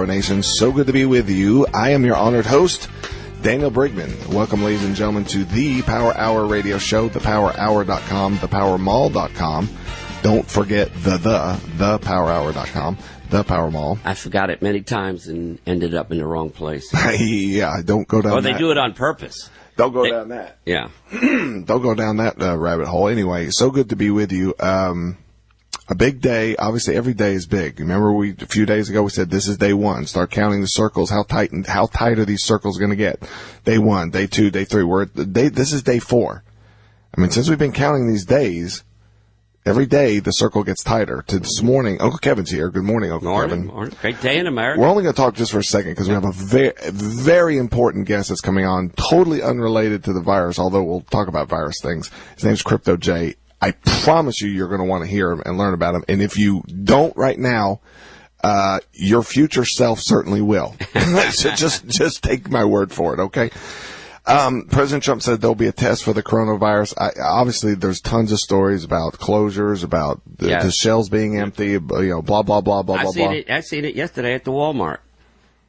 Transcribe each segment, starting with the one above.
Hour Nation. So good to be with you. I am your honored host, Daniel Brigman. Welcome, ladies and gentlemen, to the Power Hour radio show, thepowerhour.com, thepowermall.com. Don't forget thepowerhour.com, the Power Mall. I forgot it many times and ended up in the wrong place. Yeah, don't go down that. Well, they do it on purpose. Don't go down that. Yeah. Don't go down that rabbit hole. Anyway, so good to be with you. A big day. Obviously, every day is big. Remember, a few days ago we said this is day one. Start counting the circles. How tight are these circles going to get? Day one, day two, day three. This is day 4. I mean, since we've been counting these days, every day the circle gets tighter. To this morning, Uncle Kevin's here. Good morning, Uncle Kevin. Morning. Great day in America. We're only going to talk just for a second because we have a very, very important guest that's coming on, totally unrelated to the virus, although we'll talk about virus things. His name's Crypto J. I promise you're going to want to hear him and learn about him. And if you don't right now, your future self certainly will. So just take my word for it, okay? President Trump said there'll be a test for the coronavirus. Obviously, there's tons of stories about closures, about the shelves being empty, blah, blah, blah, blah, blah, blah. I seen it yesterday at the Walmart.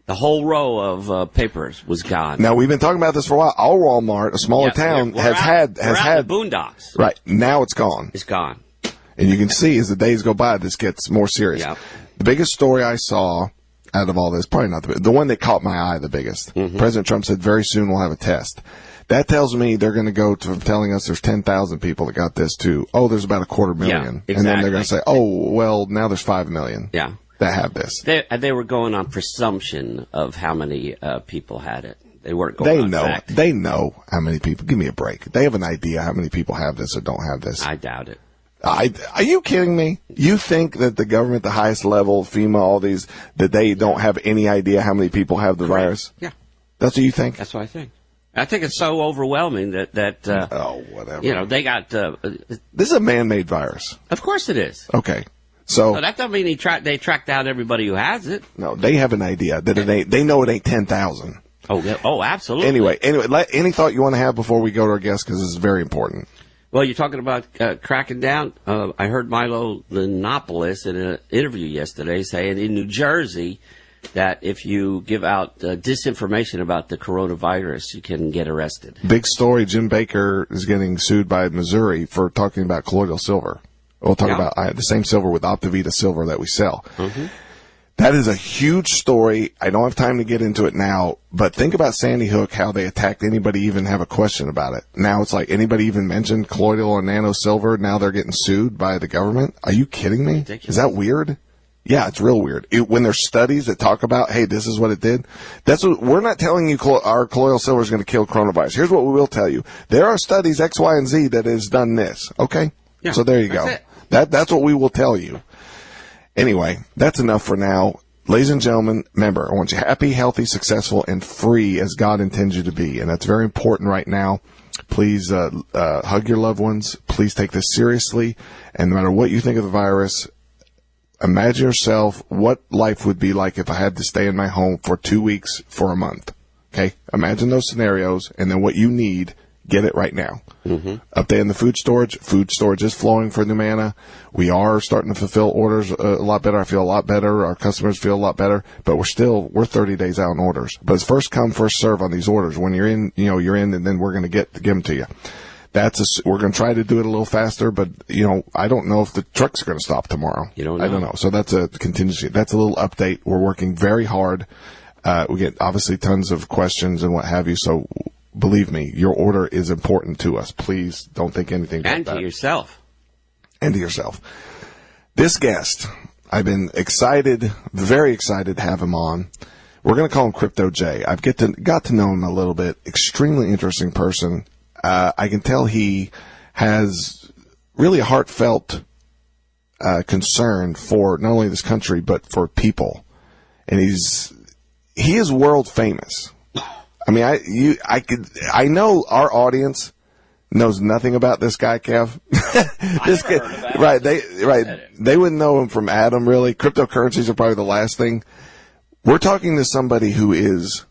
The whole row of papers was gone. Now, we've been talking about this for a while. Our Walmart, a smaller town, has had the boondocks. Right. Now it's gone. It's gone. And you can see as the days go by, this gets more serious. Yep. The biggest story I saw out of all this, probably not the one that caught my eye the biggest. Mm-hmm. President Trump said very soon we'll have a test. That tells me they're going to go to telling us there's 10,000 people that got this to, there's about 250,000. Yeah, exactly. And then they're going to say, now there's 5 million. Yeah. That have this. They were going on presumption of how many people had it. They weren't going on fact. They know how many people. Give me a break. They have an idea how many people have this or don't have this. I doubt it. Are you kidding me? You think that the government, the highest level, FEMA, all these, that they don't have any idea how many people have the virus? Yeah. That's what you think? That's what I think. I think it's so overwhelming that whatever. They got. This is a man-made virus. Of course it is. Okay. So that doesn't mean they track down everybody who has it. No, they have an idea that it ain't. They know it ain't 10,000. Oh, absolutely. Anyway, any thought you want to have before we go to our guest, because this is very important. Well, you're talking about cracking down. I heard Milo Yiannopoulos in an interview yesterday saying in New Jersey that if you give out disinformation about the coronavirus, you can get arrested. Big story. Jim Baker is getting sued by Missouri for talking about colloidal silver. We'll talk about the same silver with Optivita silver that we sell. Mm-hmm. That is a huge story. I don't have time to get into it now, but think about Sandy Hook, how they attacked anybody even have a question about it. Now it's like anybody even mentioned colloidal or nano silver, now they're getting sued by the government. Are you kidding me? Ridiculous. Is that weird? Yeah, it's real weird. When there's studies that talk about, hey, this is what it did. We're not telling you our colloidal silver is going to kill coronavirus. Here's what we will tell you. There are studies X, Y, and Z that has done this. Okay? Yeah, so there you go. It. That's what we will tell you. Anyway, that's enough for now. Ladies and gentlemen, remember, I want you happy, healthy, successful, and free as God intends you to be. And that's very important right now. Please hug your loved ones. Please take this seriously. And no matter what you think of the virus, imagine yourself what life would be like if I had to stay in my home for 2 weeks for a month. Okay? Imagine those scenarios, and then what you need, get it right now. Mm-hmm. Updating the food storage is flowing for Numanna. We are starting to fulfill orders a lot better. I feel a lot better. Our customers feel a lot better, but we're 30 days out on orders. But it's first come, first serve on these orders. When you're in, you're in, and then we're going to give them to you. We're going to try to do it a little faster, but I don't know if the truck's going to stop tomorrow. You don't know. I don't know. So that's a contingency. That's a little update. We're working very hard. We get obviously tons of questions and what have you. So believe me, your order is important to us. Please don't think anything about that. And to yourself. And to yourself. This guest, I've been very excited to have him on. We're going to call him Crypto J. I've got to know him a little bit. Extremely interesting person. I can tell he has really a heartfelt concern for not only this country, but for people. And he is world famous. I mean, I know our audience knows nothing about this guy, Kev. This guy, they wouldn't know him from Adam, really. Cryptocurrencies are probably the last thing. We're talking to somebody who is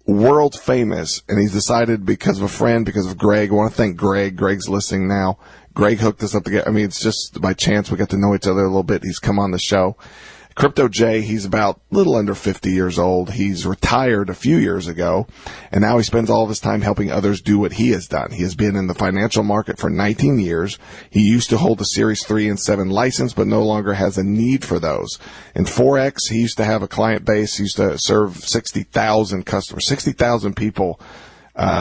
world famous, and he's decided because of a friend, because of Greg. I want to thank Greg. Greg's listening now. Greg hooked us up together. I mean, it's just by chance we got to know each other a little bit. He's come on the show. Crypto Jay, he's about a little under 50 years old. He's retired a few years ago, and now he spends all of his time helping others do what he has done. He has been in the financial market for 19 years. He used to hold a Series 3 and 7 license, but no longer has a need for those. In Forex, he used to have a client base. He used to serve 60,000 customers, 60,000 people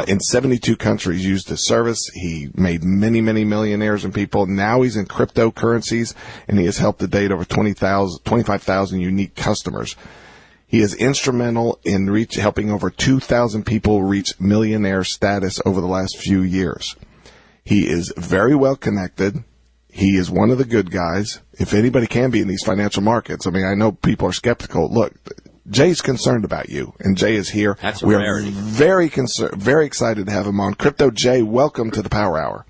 in 72 countries used his service. He made many, many millionaires and people. Now he's in cryptocurrencies, and he has helped to date over 25,000 unique customers. He is instrumental in helping over 2,000 people reach millionaire status over the last few years. He is very well connected. He is one of the good guys. If anybody can be in these financial markets, I mean, I know people are skeptical. Look, Jay's concerned about you, and Jay is here. That's a we rarity. are very excited to have him on. Crypto Jay, welcome to the Power Hour.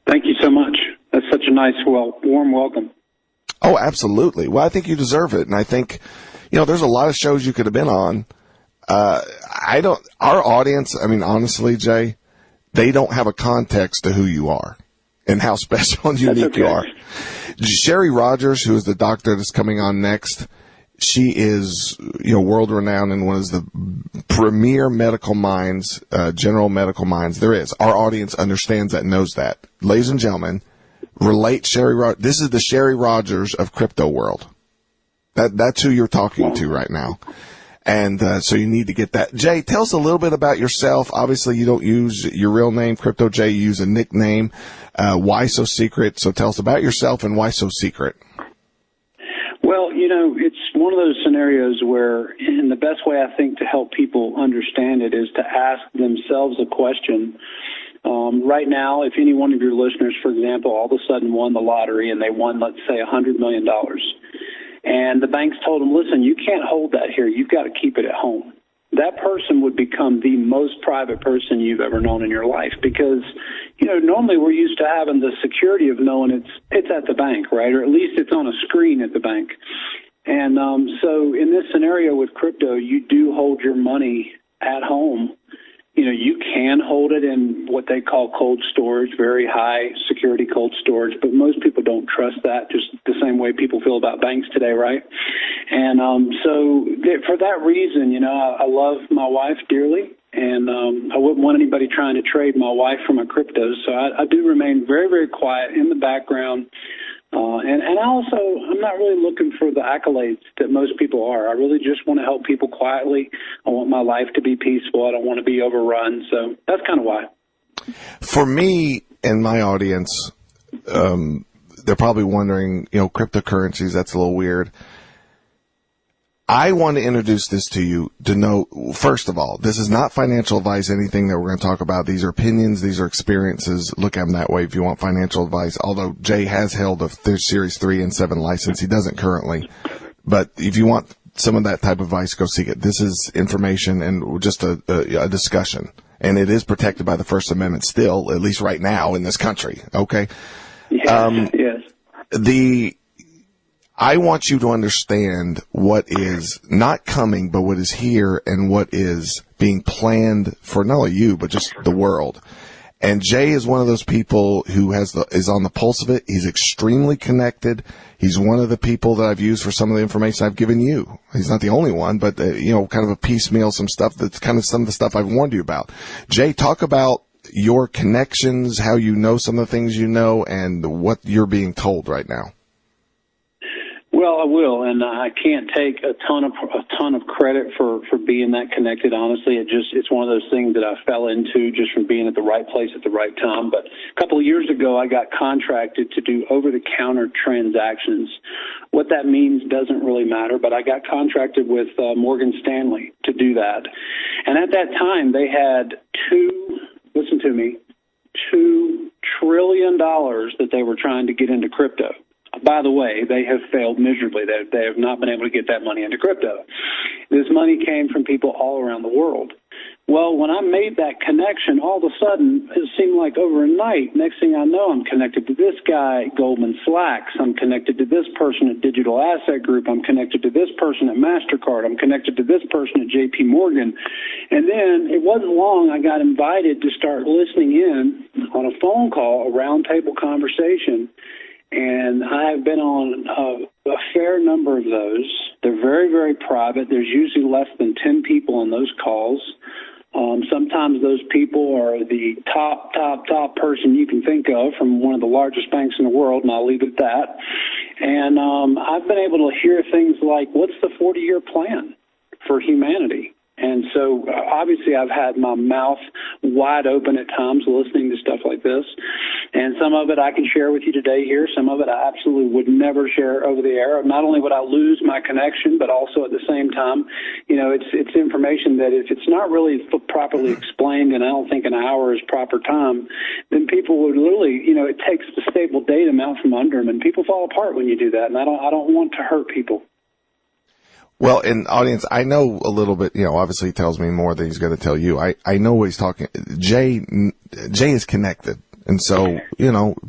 Thank you so much. That's such a nice, warm welcome. Oh, absolutely. Well, I think you deserve it, and I think, there's a lot of shows you could have been on. Our audience, I mean, honestly, Jay, they don't have a context to who you are and how special and unique you are. Sherry Rogers, who is the doctor that's coming on next, she is, world-renowned and one of the premier medical minds, general medical minds there is. Our audience understands that and knows that. Ladies and gentlemen, relate Sherry Rogers. This is the Sherry Rogers of crypto world. That's who you're talking to right now. And so you need to get that. Jay, tell us a little bit about yourself. Obviously, you don't use your real name, Crypto Jay. You use a nickname. Why so secret? So tell us about yourself and why so secret. Well, it's one of those scenarios where, and the best way I think to help people understand it is to ask themselves a question. Right now, if any one of your listeners, for example, all of a sudden won the lottery and they won, let's say, $100 million, and the banks told them, listen, you can't hold that here. You've got to keep it at home. That person would become the most private person you've ever known in your life because, normally we're used to having the security of knowing it's at the bank, right? Or at least it's on a screen at the bank. And so in this scenario with crypto, you do hold your money at home. You can hold it in what they call cold storage, very high security cold storage, but most people don't trust that, just the same way people feel about banks today, right? And so for that reason, I love my wife dearly, and I wouldn't want anybody trying to trade my wife for my cryptos, so I do remain very, very quiet in the background. And also, I'm not really looking for the accolades that most people are. I really just want to help people quietly. I want my life to be peaceful. I don't want to be overrun. So that's kind of why. For me and my audience, they're probably wondering, cryptocurrencies, that's a little weird. I want to introduce this to you to know, first of all, this is not financial advice, anything that we're going to talk about. These are opinions. These are experiences. Look at them that way if you want financial advice. Although Jay has held a Series 3 and 7 license. He doesn't currently. But if you want some of that type of advice, go seek it. This is information and just a discussion. And it is protected by the First Amendment still, at least right now in this country. Okay? Yes. I want you to understand what is not coming, but what is here and what is being planned for not only you, but just the world. And Jay is one of those people who is on the pulse of it. He's extremely connected. He's one of the people that I've used for some of the information I've given you. He's not the only one, but, kind of a piecemeal, some stuff that's kind of some of the stuff I've warned you about. Jay, talk about your connections, how you know some of the things you know, and what you're being told right now. Well, I will, and I can't take a ton of credit for being that connected. Honestly, it's one of those things that I fell into just from being at the right place at the right time. But a couple of years ago, I got contracted to do over-the-counter transactions. What that means doesn't really matter, but I got contracted with Morgan Stanley to do that. And at that time, they had $2 trillion that they were trying to get into crypto. By the way, they have failed miserably. They have not been able to get that money into crypto. This money came from people all around the world. Well, when I made that connection, all of a sudden, it seemed like overnight, next thing I know, I'm connected to this guy at Goldman Sachs. I'm connected to this person at Digital Asset Group. I'm connected to this person at MasterCard. I'm connected to this person at JP Morgan. And then it wasn't long, I got invited to start listening in on a phone call, a roundtable conversation. And I have been on a fair number of those. They're very, very private. There's usually less than 10 people on those calls. Sometimes those people are the top person you can think of from one of the largest banks in the world, and I'll leave it at that. And I've been able to hear things like, what's the 40-year plan for humanity? And so obviously I've had my mouth wide open at times listening to stuff like this. And some of it I can share with you today here. Some of it I absolutely would never share over the air. Not only would I lose my connection, but also at the same time, it's information that if it's not really properly explained, and I don't think an hour is proper time, then people would literally, it takes the stable datum out from under them, and people fall apart when you do that. And I don't want to hurt people. Well, in audience, I know a little bit, obviously he tells me more than he's going to tell you. I know what he's talking. Jay is connected. And so,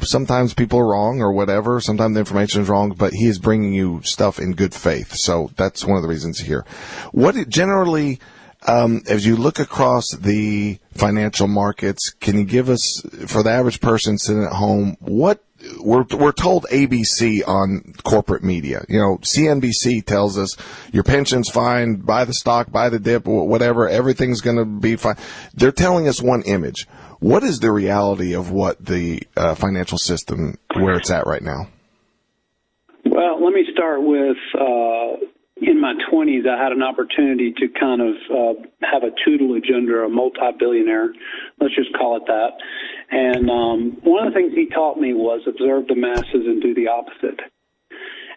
sometimes people are wrong or whatever. Sometimes the information is wrong, but he is bringing you stuff in good faith. So that's one of the reasons here. What generally, as you look across the financial markets, can you give us, for the average person sitting at home, what we're told ABC on corporate media. CNBC tells us your pension's fine, buy the stock, buy the dip, whatever, everything's going to be fine. They're telling us one image. What is the reality of what the financial system, where it's at right now? Well, let me start with, in my 20s, I had an opportunity to kind of have a tutelage under a multi-billionaire. Let's just call it that. And one of the things he taught me was observe the masses and do the opposite.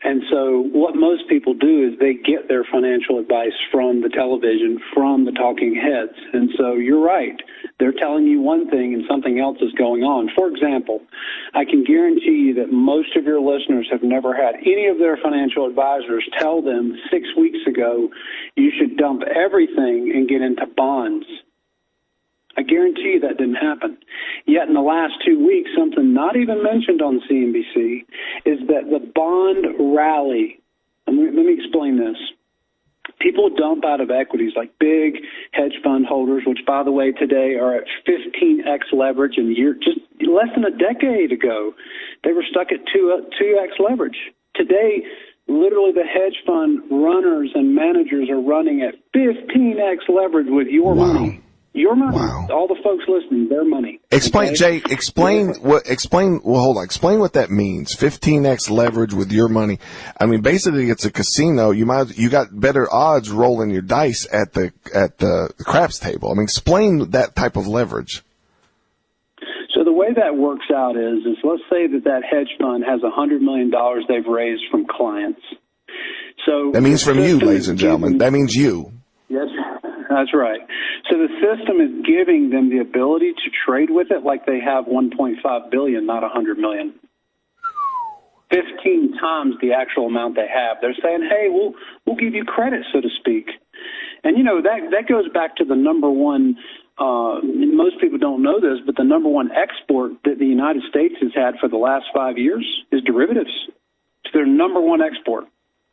And so what most people do is they get their financial advice from the television, from the talking heads. And so you're right. They're telling you one thing and something else is going on. For example, I can guarantee you that most of your listeners have never had any of their financial advisors tell them 6 weeks ago, you should dump everything and get into bonds. I guarantee you that didn't happen. Yet in the last 2 weeks, something not even mentioned on CNBC is that the bond rally, let me explain this. People dump out of equities like big hedge fund holders, which, by the way, today are at 15x leverage. And just less than a decade ago, they were stuck at 2x leverage. Today, literally the hedge fund runners and managers are running at 15x leverage with your money. Your money. Wow. All the folks listening, their money. Explain, okay? Jay, explain what that means. 15x leverage with your money. I mean, basically it's a casino. You got better odds rolling your dice at the craps table. I mean, explain that type of leverage. So the way that works out is let's say that hedge fund has $100 million they've raised from clients. So that means from you, ladies and gentlemen. That means you. Yes, that's right. So the system is giving them the ability to trade with it like they have $1.5 billion, not $100 million. 15 times the actual amount they have. They're saying, hey, we'll give you credit, so to speak. And, that goes back to the number one, most people don't know this, but the number one export that the United States has had for the last 5 years is derivatives. So their number one export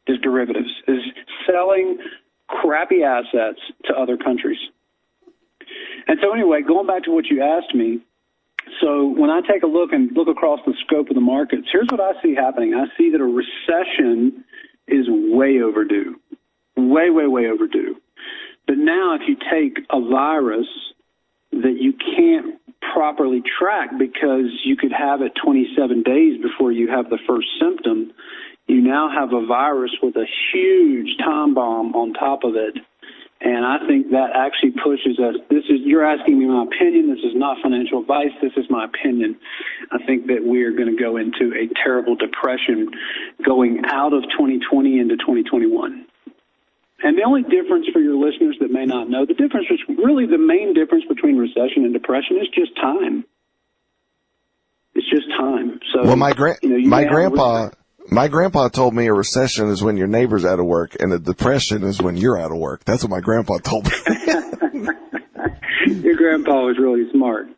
is derivatives, is selling crappy assets to other countries. And so anyway, going back to what you asked me, so when I take a look across the scope of the markets, here's what I see happening. I see that a recession is way overdue, way, way, way overdue. But now if you take a virus that you can't properly track because you could have it 27 days before you have the first symptom, you now have a virus with a huge time bomb on top of it. And I think that actually pushes us. You're asking me my opinion. This is not financial advice. This is my opinion. I think that we are going to go into a terrible depression going out of 2020 into 2021. And the only difference for your listeners that may not know, the main difference between recession and depression is just time. It's just time. So, well, my grandpa told me a recession is when your neighbor's out of work, and a depression is when you're out of work. That's what my grandpa told me. Your grandpa was really smart.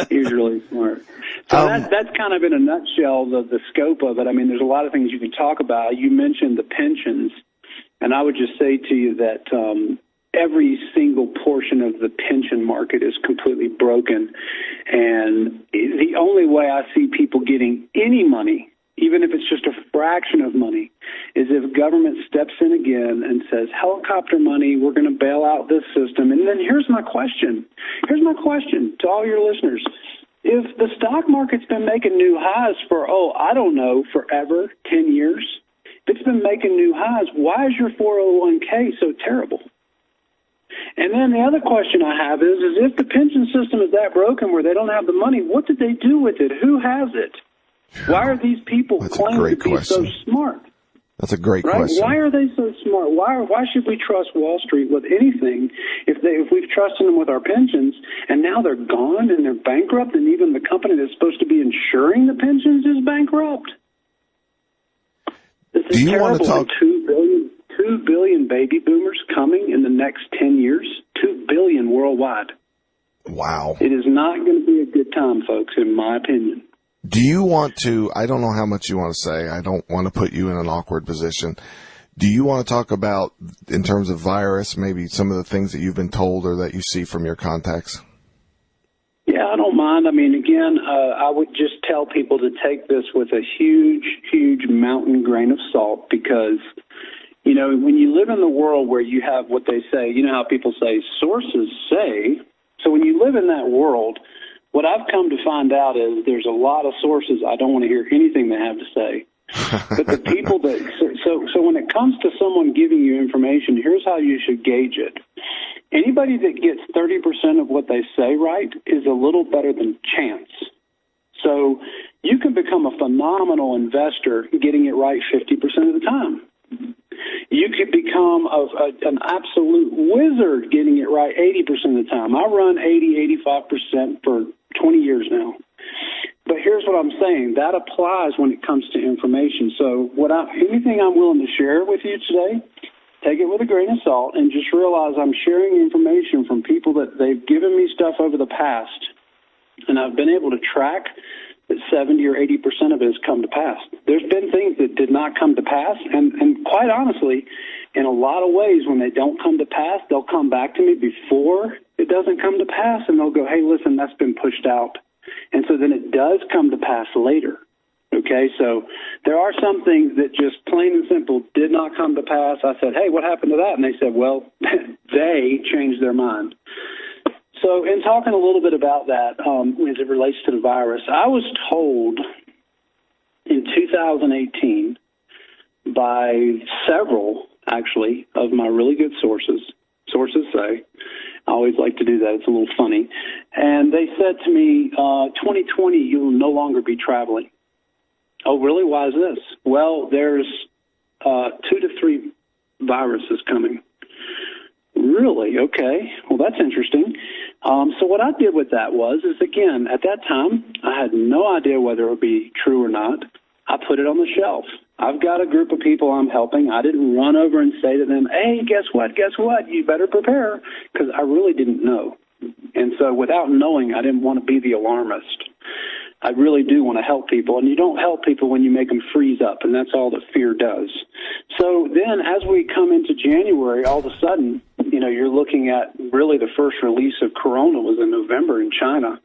He was really smart. So that's kind of in a nutshell the scope of it. I mean, there's a lot of things you can talk about. You mentioned the pensions, and I would just say to you that every single portion of the pension market is completely broken. And the only way I see people getting any money, even if it's just a fraction of money, is if government steps in again and says, helicopter money, we're going to bail out this system. And then here's my question. Here's my question to all your listeners. If the stock market's been making new highs for, I don't know, forever, 10 years, if it's been making new highs, why is your 401k so terrible? And then the other question I have is if the pension system is that broken where they don't have the money, what did they do with it? Who has it? Why are these people claiming to be so smart? That's a great right? question. Why are they so smart? Why should we trust Wall Street with anything if we've trusted them with our pensions and now they're gone and they're bankrupt and even the company that's supposed to be insuring the pensions is bankrupt? This is terrible. Want to talk? 2 billion baby boomers coming in the next 10 years. 2 billion worldwide. Wow. It is not going to be a good time, folks, in my opinion. Do you want to, I don't know how much you want to say. I don't want to put you in an awkward position. Do you want to talk about, in terms of virus, maybe some of the things that you've been told or that you see from your contacts? Yeah, I don't mind. I mean, again, I would just tell people to take this with a huge, huge mountain grain of salt because, you know, when you live in the world where you have what they say, you know how people say, sources say. So when you live in that world, what I've come to find out is there's a lot of sources I don't want to hear anything they have to say. But the people that so when it comes to someone giving you information, here's how you should gauge it. Anybody that gets 30% of what they say right is a little better than chance. So you can become a phenomenal investor getting it right 50% of the time. You could become an absolute wizard getting it right 80% of the time. I run 85% for 20 years now. But here's what I'm saying. That applies when it comes to information. So anything I'm willing to share with you today, take it with a grain of salt and just realize I'm sharing information from people that they've given me stuff over the past. And I've been able to track that 70 or 80% of it has come to pass. There's been things that did not come to pass. And quite honestly, in a lot of ways, when they don't come to pass, they'll come back to me before it doesn't come to pass. And they'll go, hey, listen, that's been pushed out. And so then it does come to pass later. Okay, so there are some things that just plain and simple did not come to pass. I said, hey, what happened to that? And they said, well, they changed their mind. So in talking a little bit about that as it relates to the virus, I was told in 2018 by several, actually, of my really good sources say, I always like to do that. It's a little funny. And they said to me, 2020, you will no longer be traveling. Oh, really? Why is this? Well, there's 2 to 3 viruses coming. Really? Okay. Well, that's interesting. So what I did with that is, again, at that time, I had no idea whether it would be true or not. I put it on the shelf. I've got a group of people I'm helping. I didn't run over and say to them, hey, guess what? You better prepare, because I really didn't know. And so without knowing, I didn't want to be the alarmist. I really do want to help people, and you don't help people when you make them freeze up, and that's all that fear does. So then as we come into January, all of a sudden, you know, you're looking at really the first release of Corona was in November in China.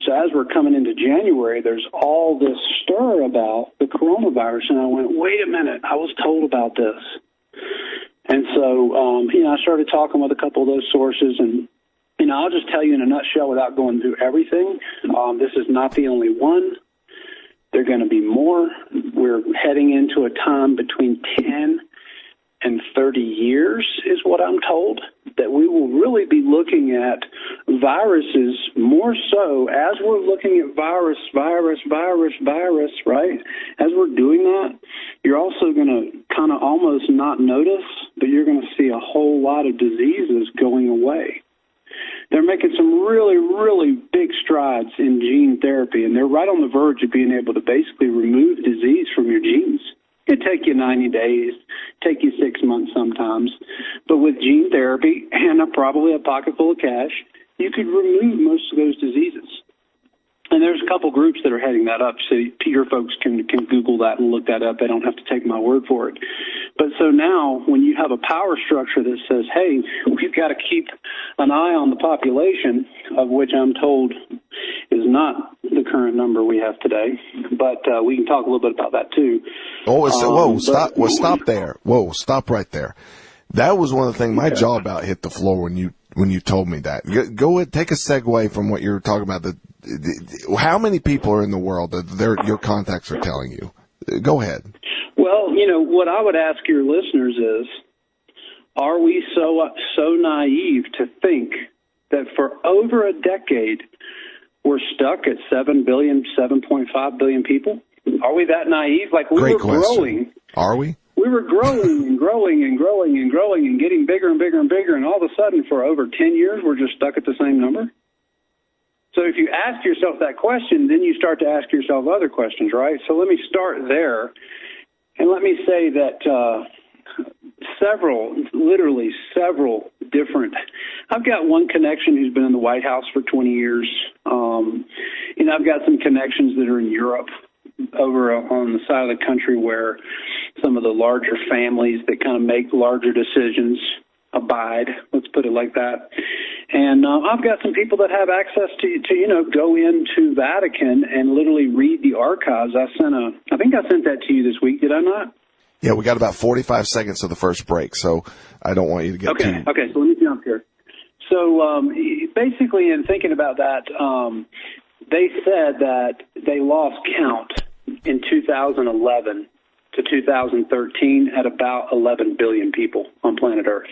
So as we're coming into January, there's all this stir about the coronavirus, and I went, wait a minute, I was told about this. And so, I started talking with a couple of those sources, and I'll just tell you in a nutshell without going through everything. This is not the only one. There are going to be more. We're heading into a time between 10 and 30 years is what I'm told, that we will really be looking at viruses more so as we're looking at virus, right? As we're doing that, you're also going to kind of almost not notice, but you're going to see a whole lot of diseases going away. They're making some really, really big strides in gene therapy, and they're right on the verge of being able to basically remove disease from your genes. It'd take you 90 days, take you 6 months sometimes. But with gene therapy and probably a pocket full of cash, you could remove most of those diseases. And there's a couple groups that are heading that up, so your folks can Google that and look that up. They don't have to take my word for it. But so now when you have a power structure that says, hey, we've got to keep an eye on the population, of which I'm told is not the the current number we have today, but we can talk a little bit about that too. Stop there. Whoa, stop right there. That was one of the things, my jaw about hit the floor when you told me that. Go ahead, take a segue from what you were talking about. How many people are in the world that your contacts are telling you? Go ahead. Well, what I would ask your listeners is, are we so naive to think that for over a decade we're stuck at 7 billion, 7.5 billion people? Are we that naive? Like Great question. Growing. Are we? We were growing and growing and growing and growing and getting bigger and bigger and bigger, and all of a sudden for over 10 years we're just stuck at the same number? So if you ask yourself that question, then you start to ask yourself other questions, right? So let me start there, and let me say that literally several different. I've got one connection who's been in the White House for 20 years. I've got some connections that are in Europe over on the side of the country where some of the larger families that kind of make larger decisions abide, let's put it like that. And I've got some people that have access to go into Vatican and literally read the archives. I think I sent that to you this week, did I not? Yeah, we got about 45 seconds of the first break, so I don't want you to get Okay, so let me jump here. So basically in thinking about that, they said that they lost count in 2011 to 2013 at about 11 billion people on planet Earth.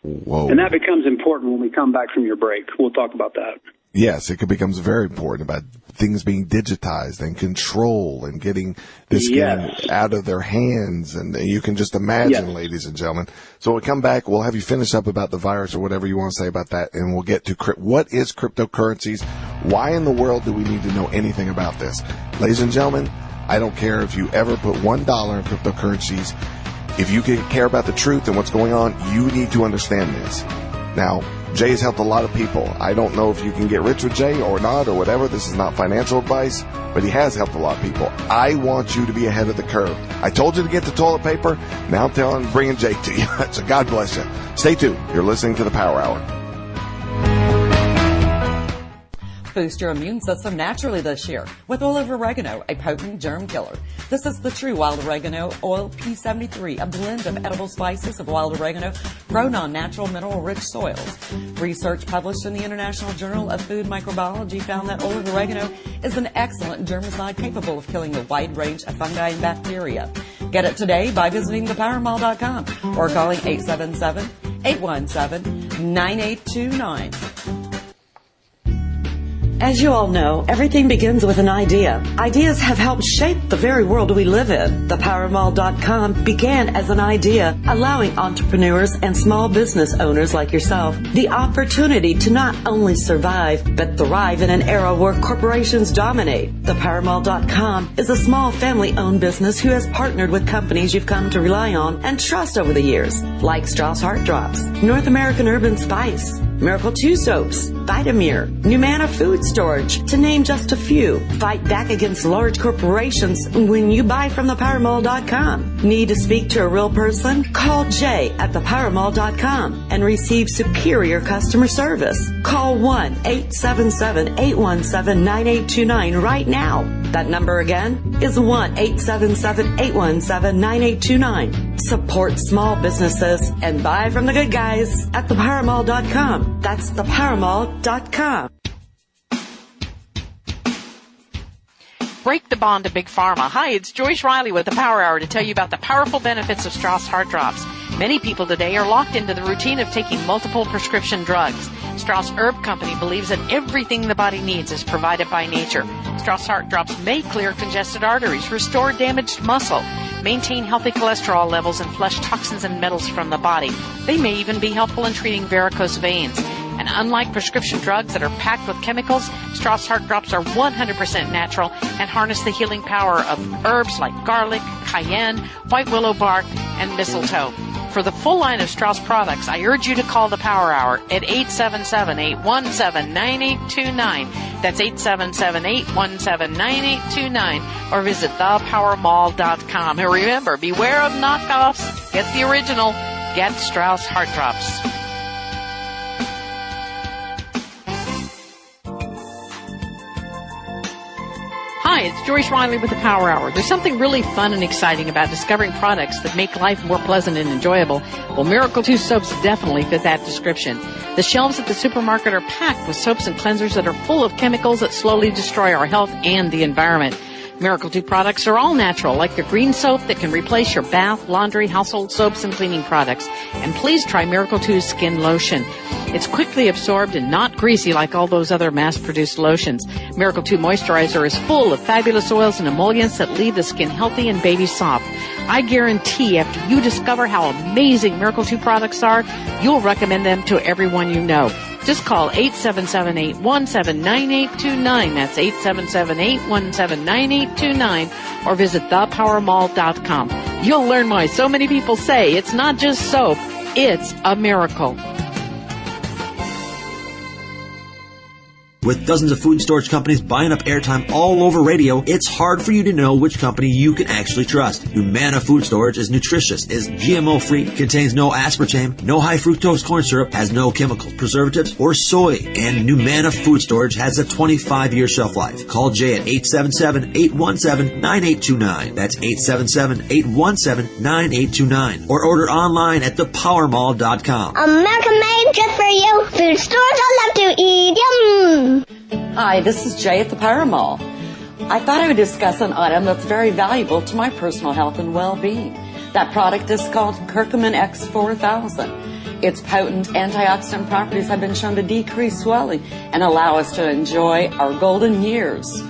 Whoa. And that becomes important when we come back from your break. We'll talk about that. Yes, it becomes very important about things being digitized and control and getting getting out of their hands. And you can just imagine, ladies and gentlemen. So when we come back, we'll have you finish up about the virus or whatever you want to say about that. And we'll get to what is cryptocurrencies? Why in the world do we need to know anything about this? Ladies and gentlemen, I don't care if you ever put $1 in cryptocurrencies. If you care about the truth and what's going on, you need to understand this. Now, Jay has helped a lot of people. I don't know if you can get rich with Jay or not or whatever. This is not financial advice, but he has helped a lot of people. I want you to be ahead of the curve. I told you to get the toilet paper. Now I'm bringing Jay to you. So God bless you. Stay tuned. You're listening to the Power Hour. Boost your immune system naturally this year with olive oregano, a potent germ killer. This is the true wild oregano oil P73, a blend of edible spices of wild oregano grown on natural mineral-rich soils. Research published in the International Journal of Food Microbiology found that olive oregano is an excellent germicide capable of killing a wide range of fungi and bacteria. Get it today by visiting thepowermall.com or calling 877-817-9829. As you all know, everything begins with an idea. Ideas have helped shape the very world we live in. ThePowerMall.com began as an idea, allowing entrepreneurs and small business owners like yourself the opportunity to not only survive, but thrive in an era where corporations dominate. ThePowerMall.com is a small family-owned business who has partnered with companies you've come to rely on and trust over the years, like Strauss Heart Drops, North American Urban Spice, Miracle 2 Soaps, Vitamir, Numana Food Storage, to name just a few. Fight back against large corporations when you buy from thepowermall.com. Need to speak to a real person? Call Jay at thepowermall.com and receive superior customer service. Call 1-877-817-9829 right now. That number again is 1-877-817-9829. Support small businesses and buy from the good guys at thepowermall.com. That's thepowermall.com. Break the bond to Big Pharma. Hi, it's Joyce Riley with the Power Hour to tell you about the powerful benefits of Strauss Heart Drops. Many people today are locked into the routine of taking multiple prescription drugs. Strauss Herb Company believes that everything the body needs is provided by nature. Strauss Heart Drops may clear congested arteries, restore damaged muscle, maintain healthy cholesterol levels, and flush toxins and metals from the body. They may even be helpful in treating varicose veins. And unlike prescription drugs that are packed with chemicals, Strauss Heart Drops are 100% natural and harness the healing power of herbs like garlic, cayenne, white willow bark, and mistletoe. For the full line of Strauss products, I urge you to call the Power Hour at 877-817-9829. That's 877-817-9829. Or visit thepowermall.com. And remember, beware of knockoffs. Get the original. Get Strauss Heart Drops. it's Joyce Riley with the Power Hour. There's something really fun and exciting about discovering products that make life more pleasant and enjoyable. Well, Miracle 2 soaps definitely fit that description. The shelves at the supermarket are packed with soaps and cleansers that are full of chemicals that slowly destroy our health and the environment. Miracle 2 products are all natural, like the green soap that can replace your bath, laundry, household soaps, and cleaning products. And please try Miracle 2's skin lotion. It's quickly absorbed and not greasy like all those other mass-produced lotions. Miracle 2 moisturizer is full of fabulous oils and emollients that leave the skin healthy and baby soft. I guarantee after you discover how amazing Miracle 2 products are, you'll recommend them to everyone you know. Just call 877-817-9829. That's 877-817-9829. Or visit thepowermall.com. You'll learn why so many people say it's not just soap, it's a miracle. With dozens of food storage companies buying up airtime all over radio, it's hard for you to know which company you can actually trust. Humana Food Storage is nutritious, is GMO-free, contains no aspartame, no high fructose corn syrup, has no chemicals, preservatives, or soy. And Humana Food Storage has a 25-year shelf life. Call Jay at 877-817-9829. That's 877-817-9829. Or order online at thepowermall.com. America made just for you. Food stores I love to eat. Yum! Hi, this is Jay at the Power Mall. I thought I would discuss an item that's very valuable to my personal health and well-being. That product is called Curcumin X4000. Its potent antioxidant properties have been shown to decrease swelling and allow us to enjoy our golden years.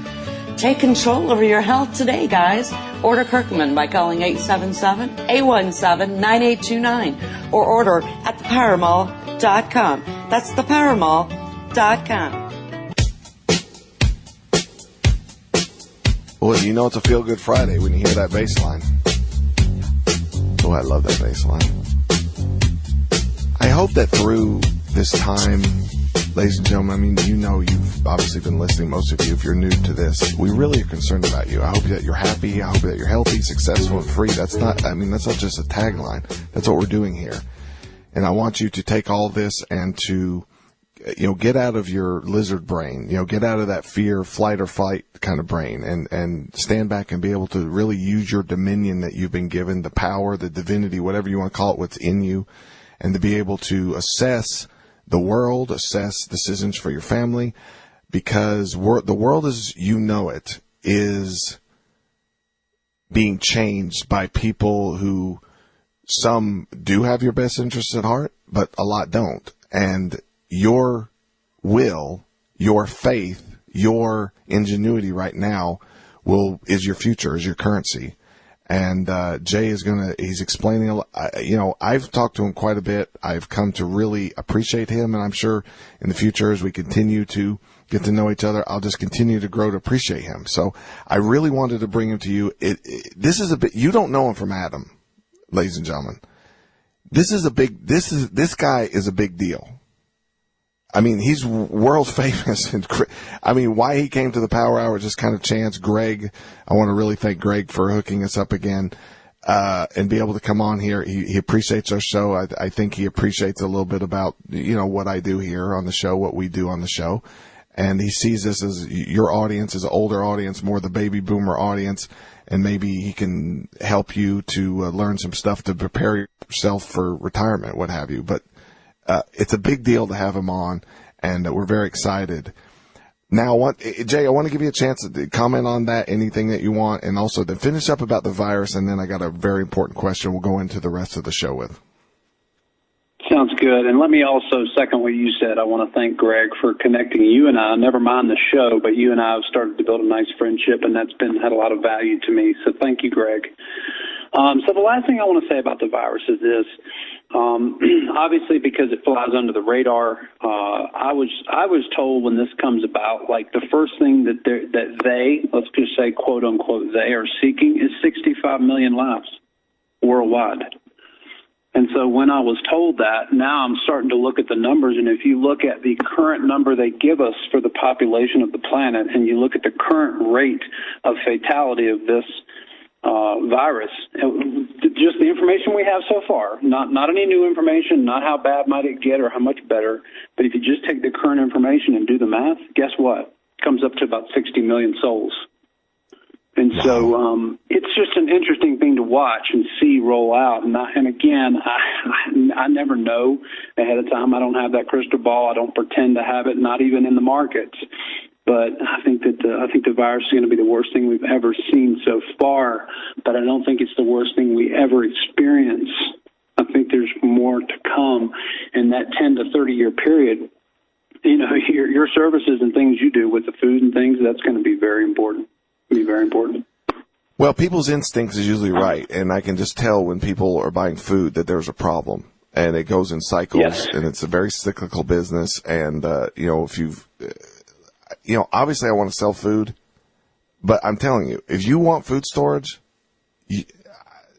Take control over your health today, guys. Order Curcumin by calling 877-817-9829 or order at thepowermall.com. That's thepowermall.com. Well, you know it's a feel-good Friday when you hear that bass line. Oh, I love that bass line. I hope that through this time, ladies and gentlemen, I mean, you know you've obviously been listening, most of you, if you're new to this. We really are concerned about you. I hope that you're happy. I hope that you're healthy, successful, and free. That's not just a tagline. That's what we're doing here. And I want you to take all this and to get out of your lizard brain, get out of that fear, flight or fight kind of brain and stand back and be able to really use your dominion that you've been given, the power, the divinity, whatever you want to call it, what's in you, and to be able to assess the world, assess decisions for your family, because the world as you know it is being changed by people who some do have your best interests at heart, but a lot don't. And your will, your faith, your ingenuity right now is your future, is your currency. And Jay he's explaining a lot. I've talked to him quite a bit. I've come to really appreciate him, and I'm sure in the future as we continue to get to know each other, I'll just continue to grow to appreciate him. So I really wanted to bring him to you. You don't know him from Adam, ladies and gentlemen. This guy is a big deal. I mean, he's world famous. And why he came to the Power Hour just kind of chance. Greg, I want to really thank Greg for hooking us up again and be able to come on here. He appreciates our show. I think he appreciates a little bit about, what I do here on the show, what we do on the show. And he sees this as your audience, as an older audience, more the baby boomer audience. And maybe he can help you to learn some stuff to prepare yourself for retirement, what have you. But it's a big deal to have him on, and we're very excited. Now, Jay, I want to give you a chance to comment on that, anything that you want, and also to finish up about the virus, and then I got a very important question we'll go into the rest of the show with. Sounds good. And let me also second what you said. I want to thank Greg for connecting you and I. Never mind the show, but you and I have started to build a nice friendship, and that's had a lot of value to me. So thank you, Greg. So the last thing I want to say about the virus is this. Obviously, because it flies under the radar, I was told when this comes about, like the first thing that they, let's just say quote unquote, they are seeking is 65 million lives worldwide. And so when I was told that, now I'm starting to look at the numbers, and if you look at the current number they give us for the population of the planet, and you look at the current rate of fatality of this virus, just the information we have so far, not any new information, not how bad might it get or how much better, but if you just take the current information and do the math, guess what? It comes up to about 60 million souls. And so it's just an interesting thing to watch and see roll out. And again, I never know ahead of time. I don't have that crystal ball. I don't pretend to have it, not even in the markets. But I think the virus is going to be the worst thing we've ever seen so far. But I don't think it's the worst thing we ever experience. I think there's more to come in that 10 to 30 year period. You know, your services and things you do with the food and things, that's going to be very important. Very important. Well, people's instincts is usually right, and I can just tell when people are buying food that there's a problem, and it goes in cycles, yes. And it's a very cyclical business. And if you've, obviously I want to sell food, but I'm telling you, if you want food storage,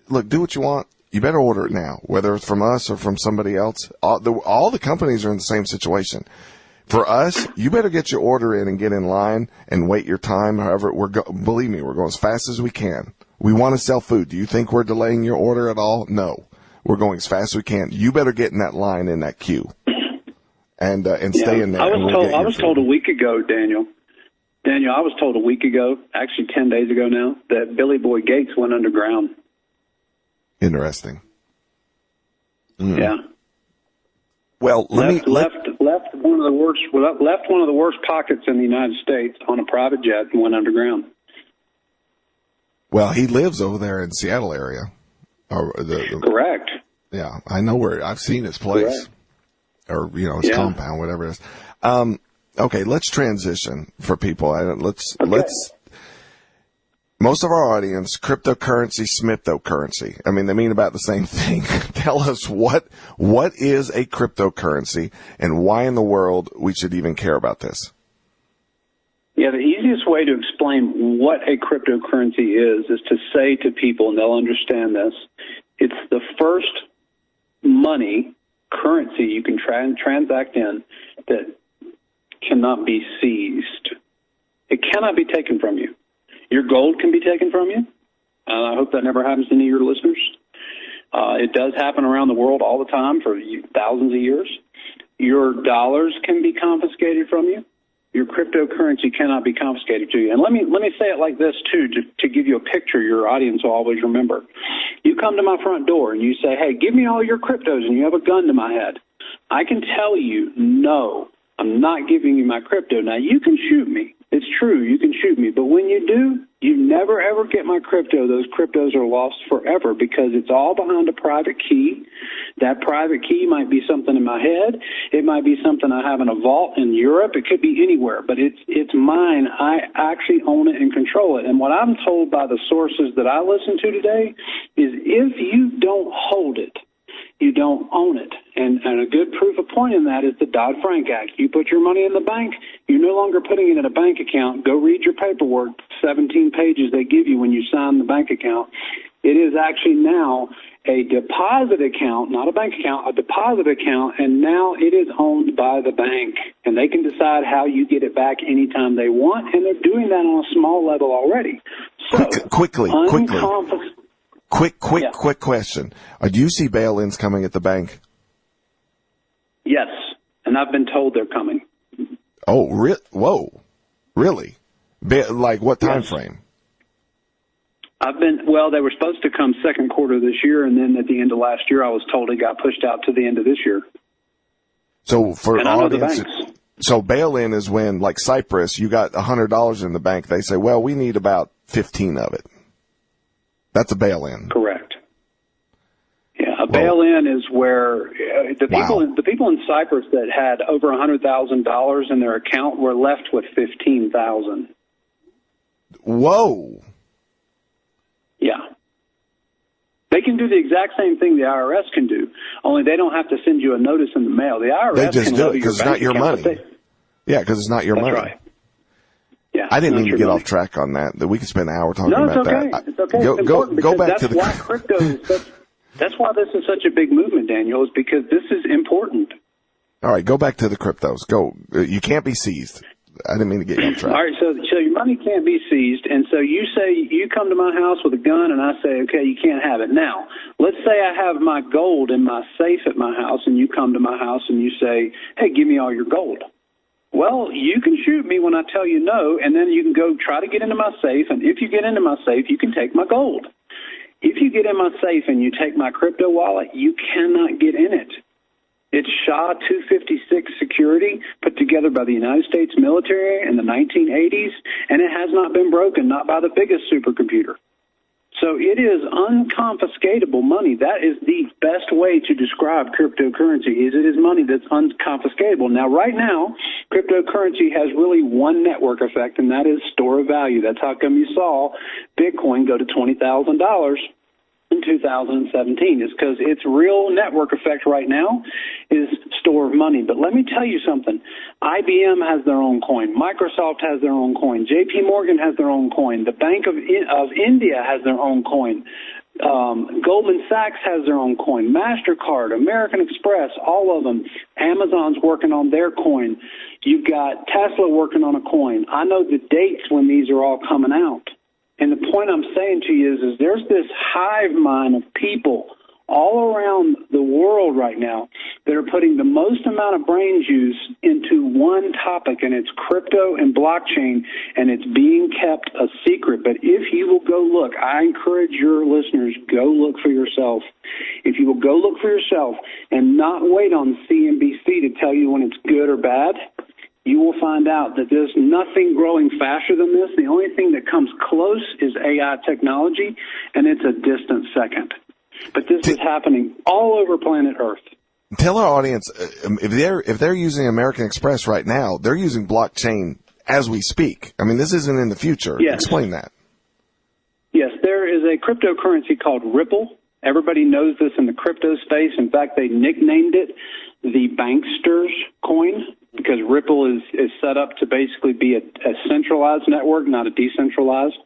look, do what you want. You better order it now, whether it's from us or from somebody else. All the companies are in the same situation. For us, you better get your order in and get in line and wait your time. However, believe me, we're going as fast as we can. We want to sell food. Do you think we're delaying your order at all? No. We're going as fast as we can. You better get in that line, in that queue, and stay in there. I was told a week ago, Daniel, I was told a week ago, actually 10 days ago now, that Billy Boy Gates went underground. Interesting. Mm. Yeah. Well, left one of the worst pockets in the United States on a private jet and went underground. Well, he lives over there in Seattle area. Correct. Yeah, I know where. I've seen his place. Correct. Or his compound, whatever it is. Okay, let's transition for people. Let's. Most of our audience, cryptocurrency, smiptocurrency. I mean, they mean about the same thing. Tell us what is a cryptocurrency and why in the world we should even care about this. Yeah, the easiest way to explain what a cryptocurrency is to say to people, and they'll understand this, it's the first money, currency you can transact in that cannot be seized. It cannot be taken from you. Your gold can be taken from you. I hope that never happens to any of your listeners. It does happen around the world all the time for thousands of years. Your dollars can be confiscated from you. Your cryptocurrency cannot be confiscated to you. And let me say it like this, too, to give you a picture your audience will always remember. You come to my front door and you say, hey, give me all your cryptos, and you have a gun to my head. I can tell you, no, I'm not giving you my crypto. Now, you can shoot me. It's true, you can shoot me. But when you do, you never, ever get my crypto. Those cryptos are lost forever because it's all behind a private key. That private key might be something in my head. It might be something I have in a vault in Europe. It could be anywhere, but it's mine. I actually own it and control it. And what I'm told by the sources that I listen to today is if you don't hold it, you don't own it. And a good proof of point in that is the Dodd-Frank Act. You put your money in the bank, you're no longer putting it in a bank account. Go read your paperwork, 17 pages they give you when you sign the bank account. It is actually now a deposit account, not a bank account, a deposit account, and now it is owned by the bank. And they can decide how you get it back anytime they want, and they're doing that on a small level already. So, quickly. Yeah. Quick question. Do you see bail-ins coming at the bank? Yes, and I've been told they're coming. Oh, whoa. Really? Like what time frame? They were supposed to come second quarter this year, and then at the end of last year, I was told it got pushed out to the end of this year. So for and I know the banks. So bail-in is when, like Cyprus, you got $100 in the bank. They say, well, we need about 15 of it. That's a bail-in. Correct. Yeah, a bail-in is where the people in Cyprus that had over $100,000 in their account were left with $15,000. Whoa. Yeah. They can do the exact same thing the IRS can do, only they don't have to send you a notice in the mail. The IRS they just can do it because it's not your money. Yeah, because it's not your money. Right. Yeah, I didn't mean to get off track on that. That we could spend an hour talking about that. It's okay. Go back to the. Why crypto is that's why this is such a big movement, Daniel. Is because this is important. All right, go back to the cryptos. Go. You can't be seized. I didn't mean to get you off track. All right, so your money can't be seized, and so you say you come to my house with a gun, and I say, okay, you can't have it. Now, let's say I have my gold in my safe at my house, and you come to my house and you say, hey, give me all your gold. Well, you can shoot me when I tell you no, and then you can go try to get into my safe, and if you get into my safe, you can take my gold. If you get in my safe and you take my crypto wallet, you cannot get in it. It's SHA-256 security put together by the United States military in the 1980s, and it has not been broken, not by the biggest supercomputer. So it is unconfiscatable money. That is the best way to describe cryptocurrency, is it is money that's unconfiscatable. Now, right now, cryptocurrency has really one network effect, and that is store of value. That's how come you saw Bitcoin go to $20,000 in 2017. It's because its real network effect right now is store of money. But let me tell you something. IBM has their own coin. Microsoft has their own coin. JP Morgan has their own coin. The Bank of India has their own coin. Goldman Sachs has their own coin. MasterCard, American Express, all of them. Amazon's working on their coin. You've got Tesla working on a coin. I know the dates when these are all coming out. And the point I'm saying to you is there's this hive mind of people all around the world right now that are putting the most amount of brain juice into one topic, and it's crypto and blockchain, and it's being kept a secret. But if you will go look, I encourage your listeners, go look for yourself. If you will go look for yourself and not wait on CNBC to tell you when it's good or bad, you will find out that there's nothing growing faster than this. The only thing that comes close is AI technology, and it's a distant second. But this is happening all over planet Earth. Tell our audience, if they're using American Express right now, they're using blockchain as we speak. I mean, this isn't in the future. Yes. Explain that. Yes, there is a cryptocurrency called Ripple. Everybody knows this in the crypto space. In fact, they nicknamed it the Banksters coin, because Ripple is set up to basically be a centralized network, not a decentralized,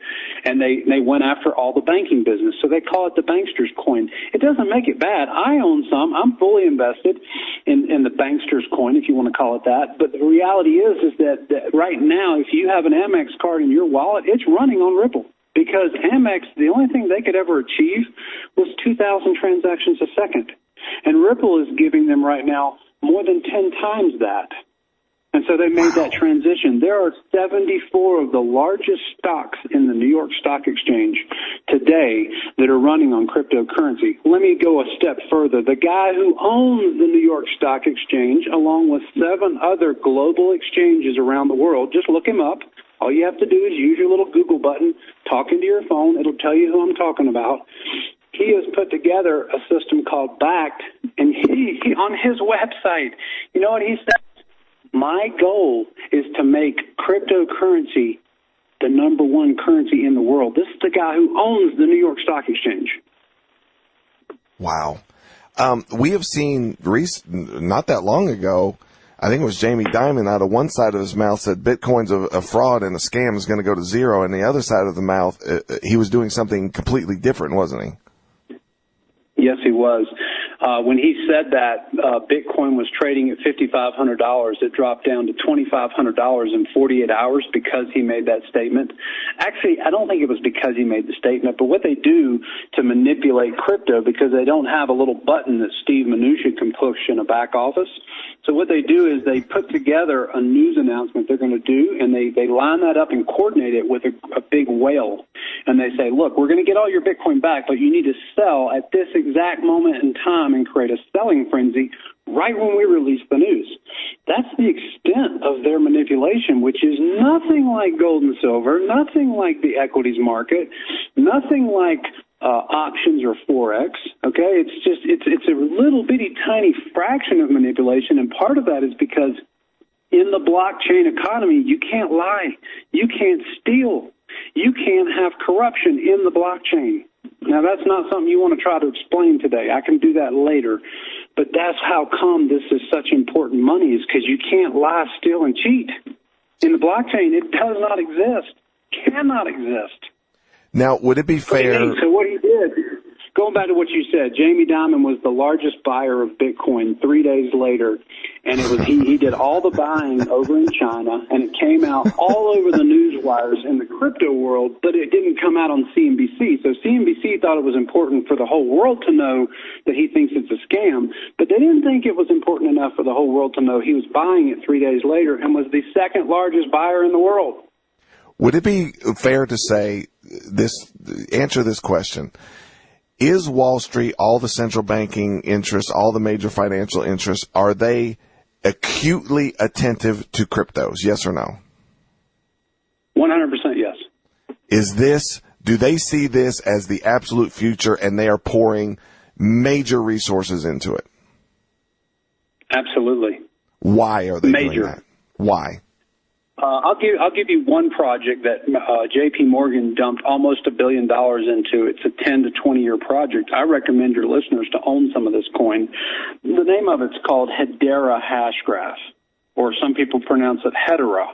and they went after all the banking business, so they call it the Banksters coin. It doesn't make it bad. I own some. I'm fully invested in the Banksters coin, if you want to call it that, but the reality is that right now, if you have an Amex card in your wallet, it's running on Ripple, because Amex, the only thing they could ever achieve was 2,000 transactions a second, and Ripple is giving them right now more than 10 times that. And so they made that transition. There are 74 of the largest stocks in the New York Stock Exchange today that are running on cryptocurrency. Let me go a step further. The guy who owns the New York Stock Exchange, along with 7 other global exchanges around the world, just look him up. All you have to do is use your little Google button, talk into your phone. It'll tell you who I'm talking about. He has put together a system called Bakkt, and he on his website, you know what he said? My goal is to make cryptocurrency the number one currency in the world. This is the guy who owns the New York Stock Exchange. Wow. We have seen not that long ago, I think it was Jamie Dimon out of one side of his mouth said Bitcoin's a fraud and a scam is going to go to zero. And the other side of the mouth, he was doing something completely different, wasn't he? Yes, he was. When he said that Bitcoin was trading at $5,500, it dropped down to $2,500 in 48 hours because he made that statement. Actually, I don't think it was because he made the statement, but what they do to manipulate crypto, because they don't have a little button that Steve Mnuchin can push in a back office. So what they do is they put together a news announcement they're going to do, and they line that up and coordinate it with a big whale. And they say, look, we're going to get all your Bitcoin back, but you need to sell at this exact moment in time and create a selling frenzy right when we release the news. That's the extent of their manipulation, which is nothing like gold and silver, nothing like the equities market, nothing like options or Forex. Okay, it's a little bitty tiny fraction of manipulation, and part of that is because in the blockchain economy, you can't lie, you can't steal, you can't have corruption in the blockchain. Now, that's not something you want to try to explain today. I can do that later. But that's how come this is such important money, is because you can't lie, steal, and cheat. In the blockchain, it does not exist, cannot exist. Now, would it be fair? So what he did, going back to what you said, Jamie Dimon was the largest buyer of Bitcoin 3 days later, and it was he did all the buying over in China, and it came out all over the news wires in the crypto world, but it didn't come out on CNBC. So CNBC thought it was important for the whole world to know that he thinks it's a scam, but they didn't think it was important enough for the whole world to know he was buying it 3 days later and was the second largest buyer in the world. Would it be fair to say answer this question? Is Wall Street, all the central banking interests, all the major financial interests, are they acutely attentive to cryptos? Yes or no? 100% yes. Do they see this as the absolute future and they are pouring major resources into it? Absolutely. Why are they doing that? Why? I'll give you one project that J.P. Morgan dumped almost $1 billion into. It's a 10 to 20 year project. I recommend your listeners to own some of this coin. The name of it's called Hedera Hashgraph, or some people pronounce it Hedera,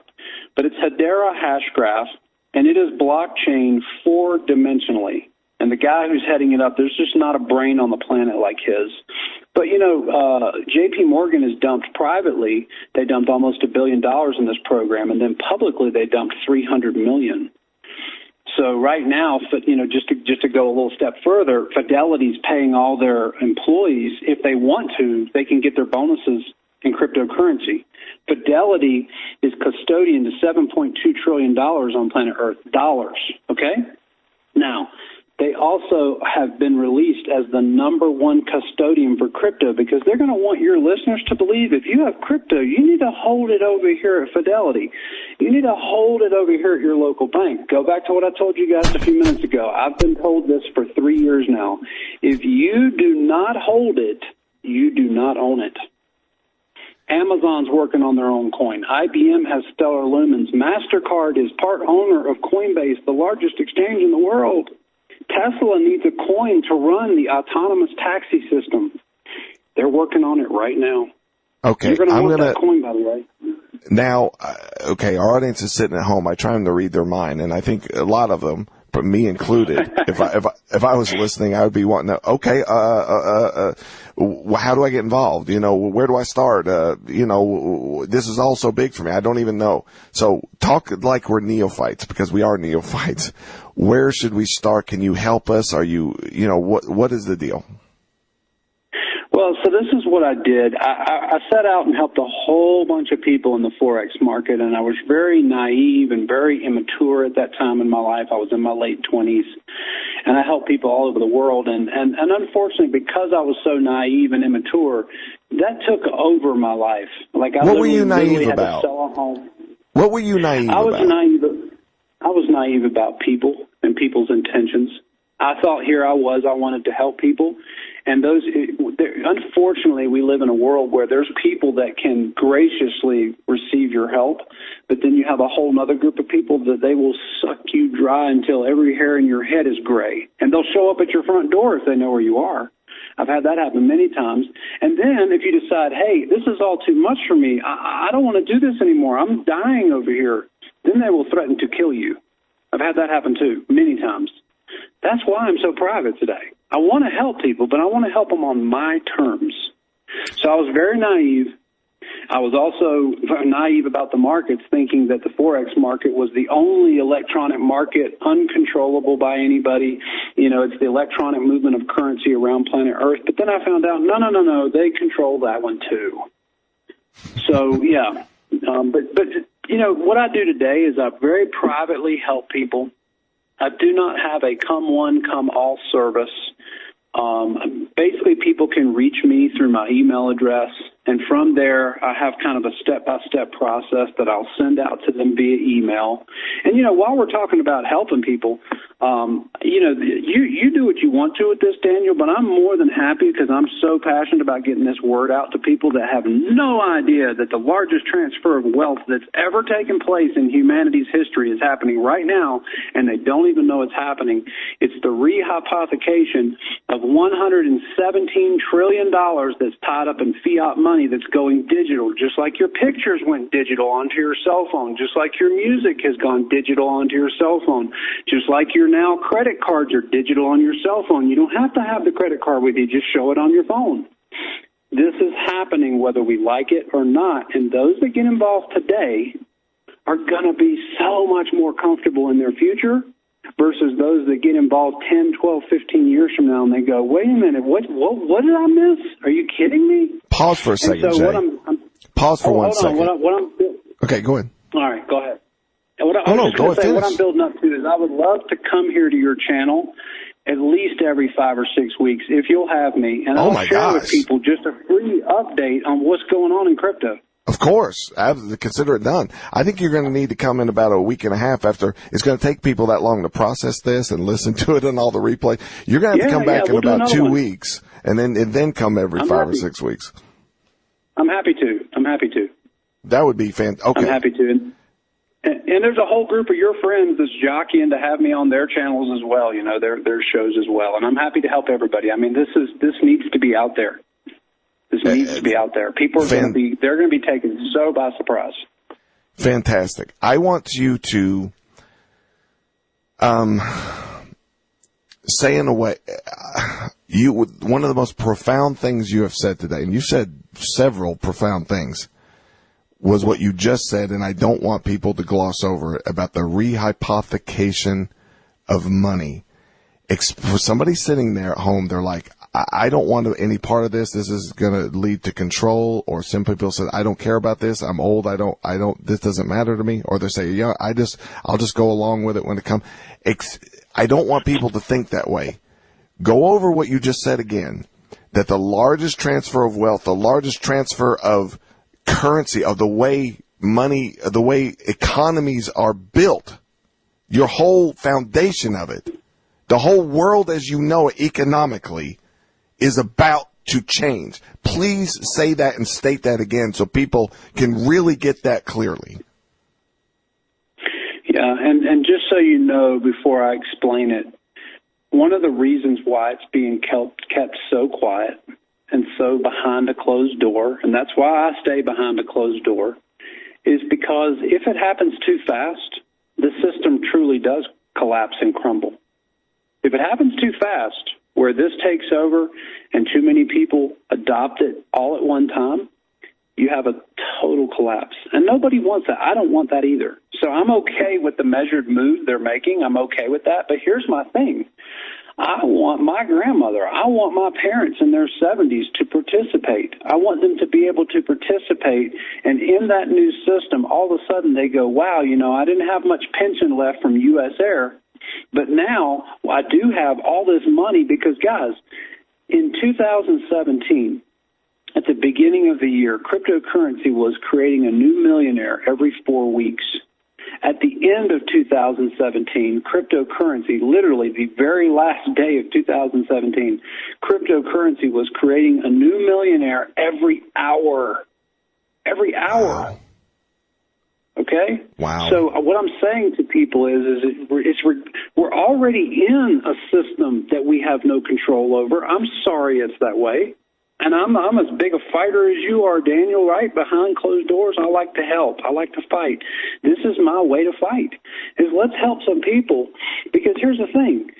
but it's Hedera Hashgraph, and it is blockchain 4-dimensionally. And the guy who's heading it up, there's just not a brain on the planet like his. But, J.P. Morgan has dumped privately. They dumped almost $1 billion in this program, and then publicly they dumped $300 million. So right now, just to go a little step further, Fidelity's paying all their employees. If they want to, they can get their bonuses in cryptocurrency. Fidelity is custodian to $7.2 trillion on planet Earth, dollars, okay? Now, they also have been released as the number one custodian for crypto because they're going to want your listeners to believe if you have crypto, you need to hold it over here at Fidelity. You need to hold it over here at your local bank. Go back to what I told you guys a few minutes ago. I've been told this for 3 years now. If you do not hold it, you do not own it. Amazon's working on their own coin. IBM has Stellar Lumens. MasterCard is part owner of Coinbase, the largest exchange in the world. Tesla needs a coin to run the autonomous taxi system. They're working on it right now. Okay, You're going to want that coin, by the way. Now, our audience is sitting at home. I try them to read their mind, and I think a lot of them, but me included, if I was listening, I would be wanting to. Okay, how do I get involved? Where do I start? This is all so big for me. I don't even know. So talk like we're neophytes, because we are neophytes. Where should we start? Can you help us? Are you, what is the deal? Well, so this is what I did. I set out and helped a whole bunch of people in the Forex market, and I was very naive and very immature at that time in my life. I was in my late 20s, and I helped people all over the world. And unfortunately, because I was so naive and immature, that took over my life. Like, what were you naive about? Sell a home. What were you naive about? I was naive about people and people's intentions. I thought I wanted to help people. And unfortunately, we live in a world where there's people that can graciously receive your help, but then you have a whole other group of people that they will suck you dry until every hair in your head is gray. And they'll show up at your front door if they know where you are. I've had that happen many times. And then if you decide, hey, this is all too much for me, I don't want to do this anymore, I'm dying over here, then they will threaten to kill you. I've had that happen too, many times. That's why I'm so private today. I want to help people, but I want to help them on my terms. So I was very naive. I was also naive about the markets, thinking that the Forex market was the only electronic market uncontrollable by anybody. It's the electronic movement of currency around planet Earth. But then I found out, no, they control that one too. So, yeah. But what I do today is I very privately help people. I do not have a come one, come all service. Basically, people can reach me through my email address, and from there, I have kind of a step-by-step process that I'll send out to them via email. And, while we're talking about helping people, you do what you want to with this, Daniel, but I'm more than happy because I'm so passionate about getting this word out to people that have no idea that the largest transfer of wealth that's ever taken place in humanity's history is happening right now, and they don't even know it's happening. It's the rehypothecation of $117 trillion that's tied up in fiat money that's going digital, just like your pictures went digital onto your cell phone, just like your music has gone digital onto your cell phone, just like your now credit cards are digital on your cell phone. You don't have to have the credit card with you. Just show it on your phone. This is happening whether we like it or not. And those that get involved today are going to be so much more comfortable in their future versus those that get involved 10, 12, 15 years from now and they go, wait a minute, what did I miss? Are you kidding me? Pause for a second, so Jay. Pause for 1 second. Okay, go ahead. All right, go ahead. What I'm building up to is I would love to come here to your channel at least every 5 or 6 weeks if you'll have me, and I'll share with people just a free update on what's going on in crypto. Of course. Consider it done. I think you're going to need to come in about a week and a half after. It's going to take people that long to process this and listen to it and all the replay. You're going to have to come back in about 2 weeks and then come every 5 or 6 weeks. I'm happy to. That would be fantastic. Okay. I'm happy to. And there's a whole group of your friends that's jockeying to have me on their channels as well, their shows as well. And I'm happy to help everybody. I mean, this needs to be out there. This needs to be out there. People are going to be taken so by surprise. Fantastic. I want you to say in a way, one of the most profound things you have said today, and you said several profound things, was what you just said, and I don't want people to gloss over it, about the rehypothecation of money. For somebody sitting there at home, they're like, I don't want any part of this. This is going to lead to control. Or some people say, I don't care about this. I'm old. This doesn't matter to me. Or they say, yeah, I'll just go along with it when it comes. I don't want people to think that way. Go over what you just said again, that the largest transfer of wealth, the largest transfer of currency, of the way money, the way economies are built, your whole foundation of it, the whole world as you know it economically is about to change. Please say that and state that again so people can really get that clearly. Yeah, and just so you know, before I explain it, one of the reasons why it's being kept so quiet and so behind a closed door, and that's why I stay behind a closed door, is because if it happens too fast, the system truly does collapse and crumble. If it happens too fast, where this takes over and too many people adopt it all at one time, you have a total collapse. And nobody wants that. I don't want that either. So I'm okay with the measured move they're making. I'm okay with that. But here's my thing. I want my grandmother, I want my parents in their 70s to participate. I want them to be able to participate. And in that new system, all of a sudden they go, wow, I didn't have much pension left from U.S. Air, but now I do have all this money because, guys, in 2017, at the beginning of the year, cryptocurrency was creating a new millionaire every 4 weeks. At the end of 2017, cryptocurrency, literally the very last day of 2017, cryptocurrency was creating a new millionaire every hour. Every hour. Wow. Okay? Wow. So what I'm saying to people is we're already in a system that we have no control over. I'm sorry it's that way. And I'm as big a fighter as you are, Daniel, right? Behind closed doors, I like to help. I like to fight. This is my way to fight, is let's help some people. Because here's the thing.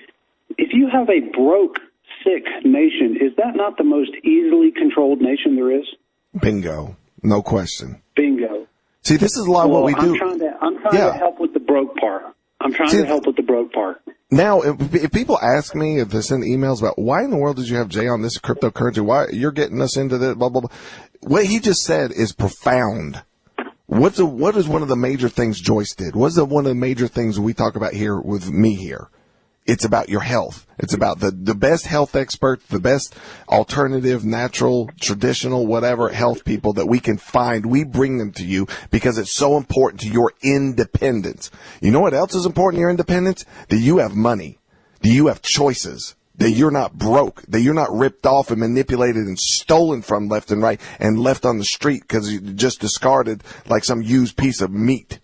If you have a broke, sick nation, is that not the most easily controlled nation there is? Bingo. No question. Bingo. See, this is a lot of what we do. I'm trying to help with the broke part. Now, if people ask me, if they send emails about why in the world did you have Jay on this cryptocurrency, why you're getting us into this, blah, blah, blah. What he just said is profound. What is one of the major things Joyce did? What is one of the major things we talk about here with me here? It's about your health. It's about the best health experts, the best alternative, natural, traditional, whatever health people that we can find. We bring them to you because it's so important to your independence. You know what else is important to your independence? That you have money, that you have choices, that you're not broke, that you're not ripped off and manipulated and stolen from left and right and left on the street because you just discarded like some used piece of meat.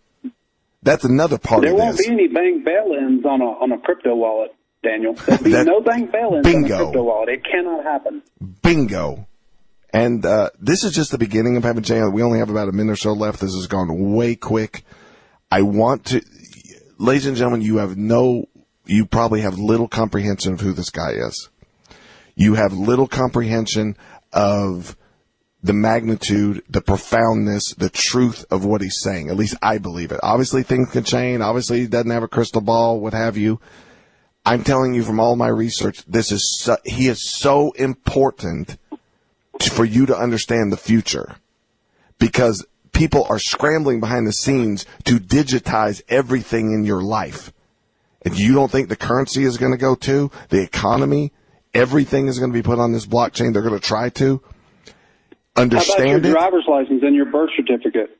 That's another part of this. There won't be any bank bail-ins on a crypto wallet, Daniel. There'll be no bank bail-ins on a crypto wallet. It cannot happen. Bingo. And this is just the beginning of having Jay. We only have about a minute or so left. This has gone way quick. I want to, ladies and gentlemen, you you probably have little comprehension of who this guy is. You have little comprehension of the magnitude, the profoundness, the truth of what he's saying. At least I believe it. Obviously, things can change. Obviously, he doesn't have a crystal ball, what have you. I'm telling you from all my research, he is so important for you to understand the future, because people are scrambling behind the scenes to digitize everything in your life. And you don't think the currency is going to go too? The economy, everything is going to be put on this blockchain. They're going to try to. Understand How about your it. driver's license and your birth certificate?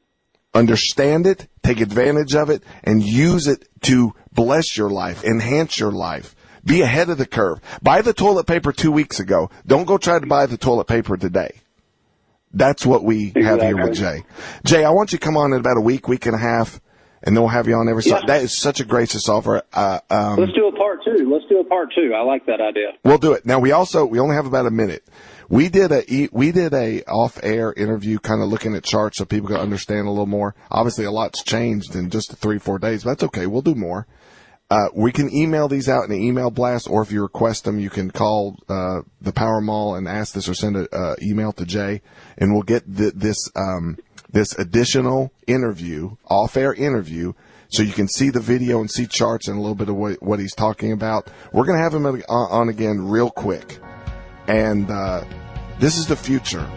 Understand it, take advantage of it, and use it to bless your life, enhance your life. Be ahead of the curve. Buy the toilet paper 2 weeks ago. Don't go try to buy the toilet paper today. That's what we have here with Jay. Jay, I want you to come on in about a week and a half, and then we'll have you on every Sunday. That is such a gracious offer. Let's do a part two. I like that idea. We'll do it. Now, we only have about a minute. We did a off-air interview kind of looking at charts so people can understand a little more. Obviously, a lot's changed in just 3-4 days, but that's okay. We'll do more. We can email these out in an email blast, or if you request them, you can call the Power Mall and ask this, or send an email to Jay, and we'll get this additional interview, off-air interview, so you can see the video and see charts and a little bit of what he's talking about. We're going to have him on again real quick. And this is the future.